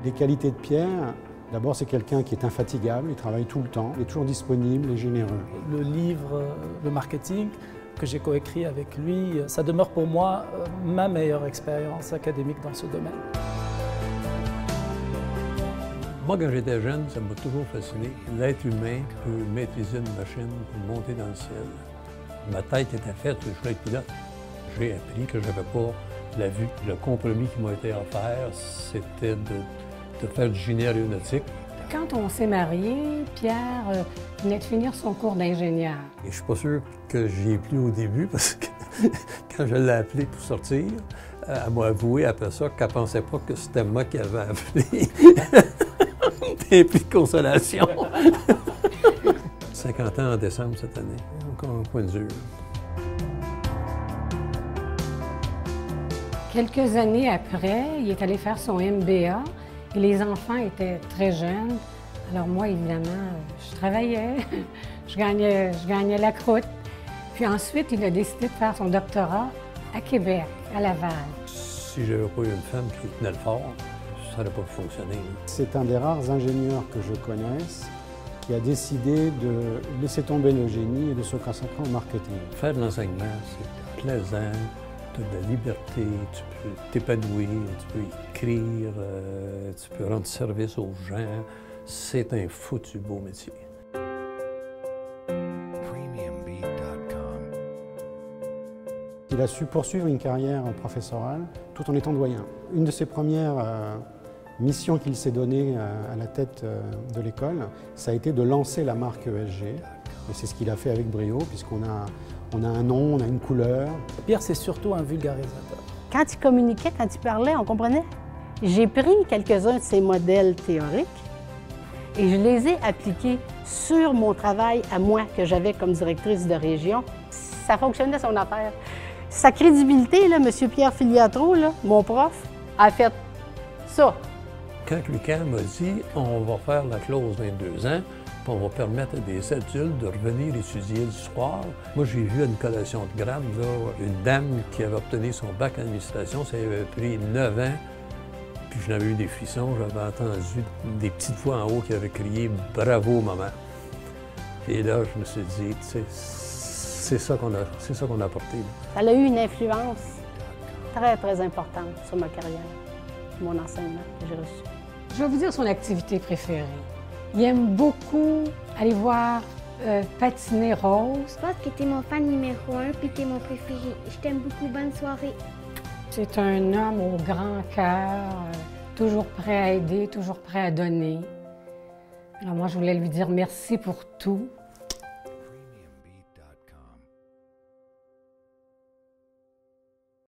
Les qualités de Pierre, d'abord c'est quelqu'un qui est infatigable, il travaille tout le temps, il est toujours disponible et généreux. Le livre, le marketing, que j'ai coécrit avec lui, ça demeure pour moi ma meilleure expérience académique dans ce domaine. Moi, quand j'étais jeune, ça m'a toujours fasciné. L'être humain peut maîtriser une machine pour monter dans le ciel. Ma tête était faite, je voulais être pilote. J'ai appris que je n'avais pas la vue. Le compromis qui m'a été offert, c'était de faire du génie aéronautique. Quand on s'est mariés, Pierre venait de finir son cours d'ingénieur. Et je suis pas sûr que j'y ai plu au début parce que quand je l'ai appelé pour sortir, elle m'a avoué après ça qu'elle ne pensait pas que c'était moi qui avais appelé. Des prix de consolation. 50 ans en décembre cette année. Encore un point de dur. Quelques années après, il est allé faire son MBA et les enfants étaient très jeunes. Alors moi, évidemment, je travaillais, je gagnais la croûte. Puis ensuite, il a décidé de faire son doctorat à Québec, à Laval. Si j'avais pas eu une femme qui tenait le fort, ça n'aurait pas fonctionné. C'est un des rares ingénieurs que je connaisse qui a décidé de laisser tomber le génie et de se consacrer au marketing. Faire de l'enseignement, c'est plaisant, tu as de la liberté, tu peux t'épanouir, tu peux écrire, tu peux rendre service aux gens. C'est un foutu beau métier. Il a su poursuivre une carrière professorale tout en étant doyen. Une de ses premières missions qu'il s'est donnée à la tête de l'école, ça a été de lancer la marque ESG. Et c'est ce qu'il a fait avec brio, puisqu'on a un nom, on a une couleur. Pierre, c'est surtout un vulgarisateur. Quand il communiquait, quand il parlait, on comprenait. J'ai pris quelques-uns de ses modèles théoriques et je les ai appliqués sur mon travail à moi que j'avais comme directrice de région. Ça fonctionnait son affaire. Sa crédibilité, là, M. Pierre Filiatro, là, mon prof, a fait ça. Quand l'UQAM m'a dit « on va faire la clause 22 ans, puis on va permettre à des adultes de revenir étudier l'histoire », moi j'ai vu à une collation de grade là, une dame qui avait obtenu son bac en administration, ça avait pris 9 ans, puis je n'avais eu des frissons, j'avais entendu des petites voix en haut qui avaient crié « bravo maman ». Et là je me suis dit, tu sais, c'est ça qu'on a apporté. Elle a eu une influence très, très importante sur ma carrière, mon enseignement que j'ai reçu. Je vais vous dire son activité préférée. Il aime beaucoup aller voir patiner Rose. Je pense que t'es mon fan numéro 1 puis t'es mon préféré. Je t'aime beaucoup. Bonne soirée. C'est un homme au grand cœur, toujours prêt à aider, toujours prêt à donner. Alors moi, je voulais lui dire merci pour tout.